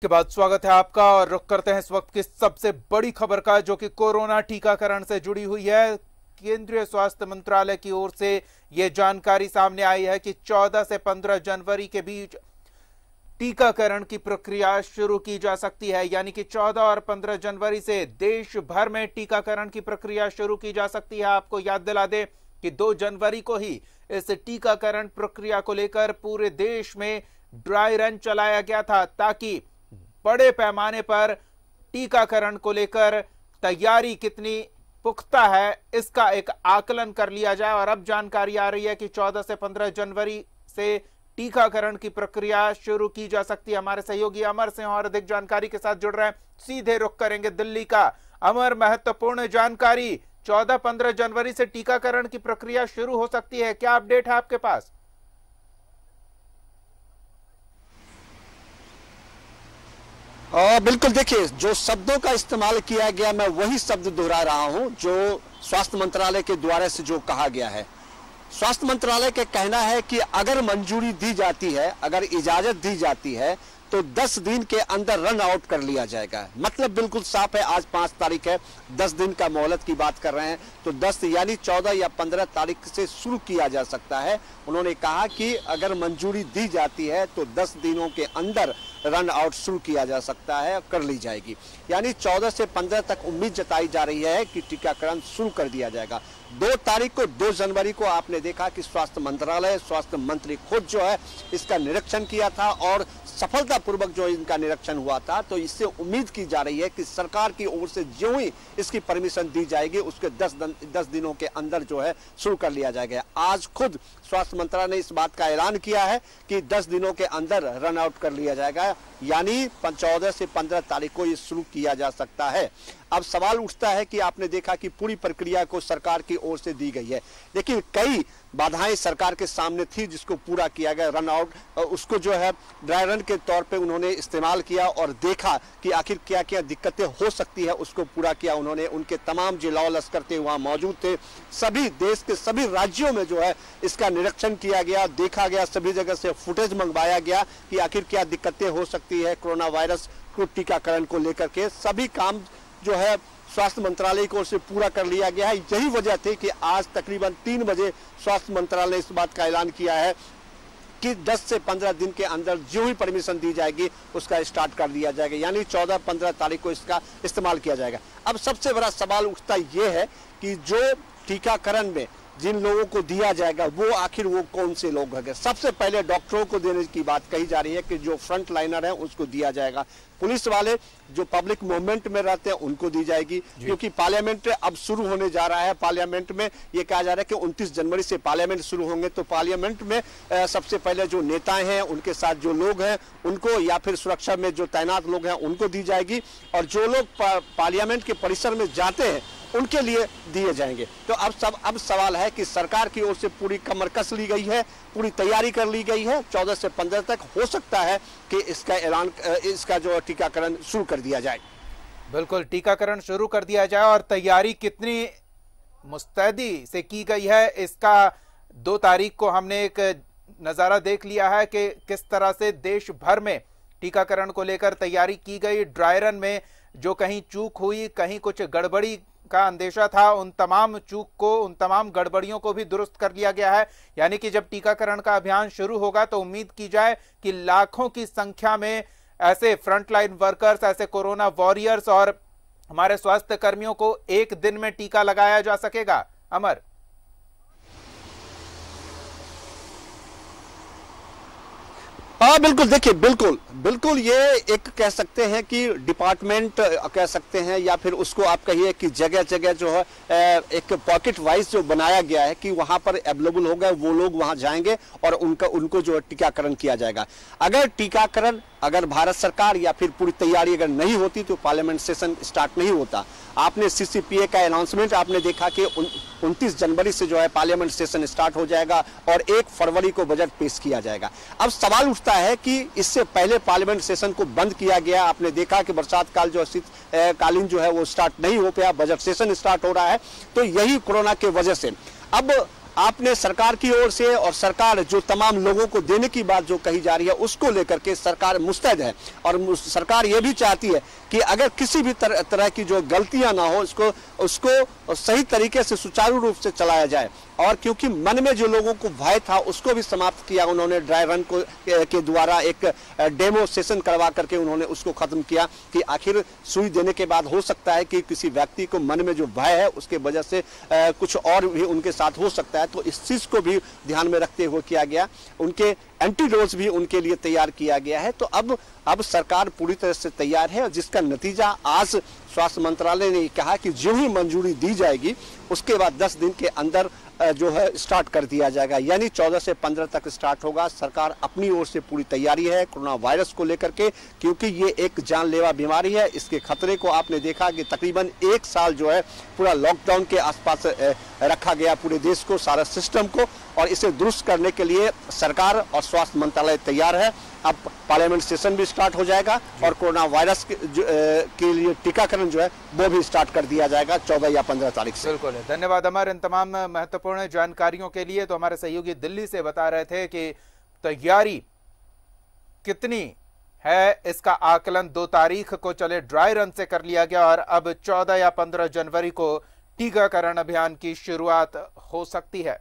के बाद स्वागत है आपका और रुख करते हैं इस वक्त की सबसे बड़ी खबर का, जो कि कोरोना टीकाकरण से जुड़ी हुई है। केंद्रीय स्वास्थ्य मंत्रालय की ओर से यह जानकारी सामने आई है कि 14 से 15 जनवरी के बीच टीकाकरण की प्रक्रिया शुरू की जा सकती है। यानी कि 14 और 15 जनवरी से देश भर में टीकाकरण की प्रक्रिया शुरू की जा सकती है। आपको याद दिला दें कि 2 जनवरी को ही इस टीकाकरण प्रक्रिया को लेकर पूरे देश में ड्राई रन चलाया गया था, ताकि बड़े पैमाने पर टीकाकरण को लेकर तैयारी कितनी पुख्ता है इसका एक आकलन कर लिया जाए। और अब जानकारी आ रही है कि 14 से 15 जनवरी से टीकाकरण की प्रक्रिया शुरू की जा सकती है। हमारे सहयोगी अमर सिंह और अधिक जानकारी के साथ जुड़ रहे हैं। सीधे रुख करेंगे दिल्ली का। अमर, महत्वपूर्ण जानकारी, 14-15 जनवरी से टीकाकरण की प्रक्रिया शुरू हो सकती है, क्या अपडेट है आपके पास? बिल्कुल, देखिए, जो शब्दों का इस्तेमाल किया गया मैं वही शब्द दोहरा रहा हूं जो स्वास्थ्य मंत्रालय के द्वारा से जो कहा गया है। स्वास्थ्य मंत्रालय का कहना है कि अगर मंजूरी दी जाती है, अगर इजाजत दी जाती है तो 10 दिन के अंदर रन आउट कर लिया जाएगा। मतलब बिल्कुल साफ है, आज 5 तारीख है, 10 दिन का मोहलत की बात कर रहे हैं, तो 10 यानी 14 या 15 तारीख से शुरू किया जा सकता है। उन्होंने कहा कि अगर मंजूरी दी जाती है तो 10 दिनों के अंदर रन आउट शुरू किया जा सकता है, कर ली जाएगी। यानी 14 से 15 तक उम्मीद जताई जा रही है कि टीकाकरण शुरू कर दिया जाएगा। 2 तारीख को, 2 जनवरी को आपने देखा कि स्वास्थ्य मंत्रालय, स्वास्थ्य मंत्री खुद जो है इसका निरीक्षण किया था और सफलतापूर्वक जो इनका निरीक्षण हुआ था। तो इससे उम्मीद की जा रही है कि सरकार की ओर से जो ही इसकी परमिशन दी जाएगी उसके 10 दिनों के अंदर जो है शुरू कर लिया जाएगा। आज खुद स्वास्थ्य मंत्रालय ने इस बात का ऐलान किया है कि 10 दिनों के अंदर रन आउट कर लिया जाएगा, यानी 14 से 15 तारीख को ये शुरू किया जा सकता है। अब सवाल उठता है कि आपने देखा कि पूरी प्रक्रिया को सरकार की ओर से दी गई है, लेकिन कई बाधाएं सरकार के सामने थी जिसको पूरा किया गया। रन आउट उसको जो है ड्राई रन के तौर पे उन्होंने इस्तेमाल किया और देखा कि आखिर क्या क्या दिक्कतें हो सकती है, उसको पूरा किया उन्होंने। उनके तमाम जो लॉ लश्कर थे वहाँ मौजूद थे। सभी देश के सभी राज्यों में जो है इसका निरीक्षण किया गया, देखा गया, सभी जगह से फुटेज मंगवाया गया कि आखिर क्या दिक्कतें हो सकती है कोरोना वायरस को टीकाकरण को लेकर के। सभी काम जो है स्वास्थ्य मंत्रालय की ओर से पूरा कर लिया गया है। यही वजह थी कि आज तकरीबन 3 बजे स्वास्थ्य मंत्रालय ने इस बात का ऐलान किया है कि 10 से 15 दिन के अंदर जो ही परमिशन दी जाएगी उसका स्टार्ट कर दिया जाएगा, यानी 14-15 तारीख को इसका इस्तेमाल किया जाएगा। अब सबसे बड़ा सवाल उठता यह है कि जो टीकाकरण में जिन लोगों को दिया जाएगा वो आखिर वो कौन से लोग हैं। सबसे पहले डॉक्टरों को देने की बात कही जा रही है कि जो फ्रंट लाइनर हैं उसको दिया जाएगा। पुलिस वाले जो पब्लिक मूवमेंट में रहते हैं उनको दी जाएगी, क्योंकि पार्लियामेंट अब शुरू होने जा रहा है। पार्लियामेंट में ये कहा जा रहा है कि 29 जनवरी से पार्लियामेंट शुरू होंगे, तो पार्लियामेंट में सबसे पहले जो नेताएं हैं उनके साथ जो लोग हैं उनको, या फिर सुरक्षा में जो तैनात लोग हैं उनको दी जाएगी, और जो लोग पार्लियामेंट के परिसर में जाते हैं उनके लिए दिए जाएंगे। तो अब सवाल है कि सरकार की ओर से पूरी कमर कस ली गई है, पूरी तैयारी कर ली गई है। 14 से 15 तक हो सकता है कि इसका ऐलान, इसका जो टीकाकरण शुरू कर दिया जाए। बिल्कुल, टीकाकरण शुरू कर दिया जाए। और तैयारी कितनी मुस्तैदी से की गई है इसका 2 तारीख को हमने एक नजारा देख लिया है कि किस तरह से देश भर में टीकाकरण को लेकर तैयारी की गई। ड्राई रन में जो कहीं चूक हुई, कहीं कुछ गड़बड़ी का अंदेशा था, उन तमाम चूक को, उन तमाम गड़बड़ियों को भी दुरुस्त कर लिया गया है। यानी कि जब टीकाकरण का अभियान शुरू होगा तो उम्मीद की जाए कि लाखों की संख्या में ऐसे फ्रंटलाइन वर्कर्स, ऐसे कोरोना वॉरियर्स और हमारे स्वास्थ्य कर्मियों को एक दिन में टीका लगाया जा सकेगा। अमर, हाँ बिल्कुल, देखिए, बिल्कुल ये एक कह सकते हैं कि डिपार्टमेंट कह सकते हैं, या फिर उसको आप कहिए कि जगह जगह जो है एक पॉकेट वाइज जो बनाया गया है कि वहां पर अवेलेबल होगा, वो लोग वहां जाएंगे और उनको जो टीकाकरण किया जाएगा। अगर भारत सरकार या फिर पूरी तैयारी अगर नहीं होती तो पार्लियामेंट सेशन स्टार्ट नहीं होता। आपने सीसीपीए का अनाउंसमेंट आपने देखा कि 29 जनवरी से जो है पार्लियामेंट सेशन स्टार्ट हो जाएगा और 1 फरवरी को बजट पेश किया जाएगा। अब सवाल उठता है कि इससे पहले पार्लियामेंट सेशन को बंद किया गया। आपने देखा कि बरसात काल जो कालीन जो है वो स्टार्ट नहीं हो पाया, बजट सेशन स्टार्ट हो रहा है। तो यही कोरोना के वजह से अब आपने सरकार की ओर से और सरकार जो तमाम लोगों को देने की बात जो कही जा रही है उसको लेकर के सरकार मुस्तैद है और सरकार ये भी चाहती है कि अगर किसी भी तरह की जो गलतियां ना हो उसको सही तरीके से सुचारू रूप से चलाया जाए। और क्योंकि मन में जो लोगों को भय था उसको भी समाप्त किया उन्होंने, ड्राई रन के द्वारा एक डेमो सेशन करवा करके उन्होंने उसको खत्म किया कि आखिर सुई देने के बाद हो सकता है कि किसी व्यक्ति को मन में जो भय है उसके वजह से कुछ और भी उनके साथ हो सकता है, तो इस चीज को भी ध्यान में रखते हुए किया गया। उनके एंटीडोज भी उनके लिए तैयार किया गया है। तो अब सरकार पूरी तरह से तैयार है, जिसका नतीजा आज स्वास्थ्य मंत्रालय ने कहा कि जो ही मंजूरी दी जाएगी उसके बाद 10 दिन के अंदर जो है स्टार्ट कर दिया जाएगा, यानी 14 से 15 तक स्टार्ट होगा। सरकार अपनी ओर से पूरी तैयारी है कोरोना वायरस को लेकर के, क्योंकि ये एक जानलेवा बीमारी है। इसके खतरे को आपने देखा कि तकरीबन 1 साल जो है पूरा लॉकडाउन के आसपास रखा गया पूरे देश को, सारा सिस्टम को, और इसे दुरुस्त करने के लिए सरकार और स्वास्थ्य मंत्रालय तैयार है। अब पार्लियामेंट सेशन भी स्टार्ट हो जाएगा और कोरोना वायरस के लिए टीकाकरण जो है वो भी स्टार्ट कर दिया जाएगा 14 या 15 तारीख से। बिल्कुल, धन्यवाद हमारे इन तमाम महत्वपूर्ण जानकारियों के लिए। तो हमारे सहयोगी दिल्ली से बता रहे थे कि तैयारी कितनी है इसका आकलन 2 तारीख को चले ड्राई रन से कर लिया गया और अब 14 या 15 जनवरी को टीकाकरण अभियान की शुरुआत हो सकती है।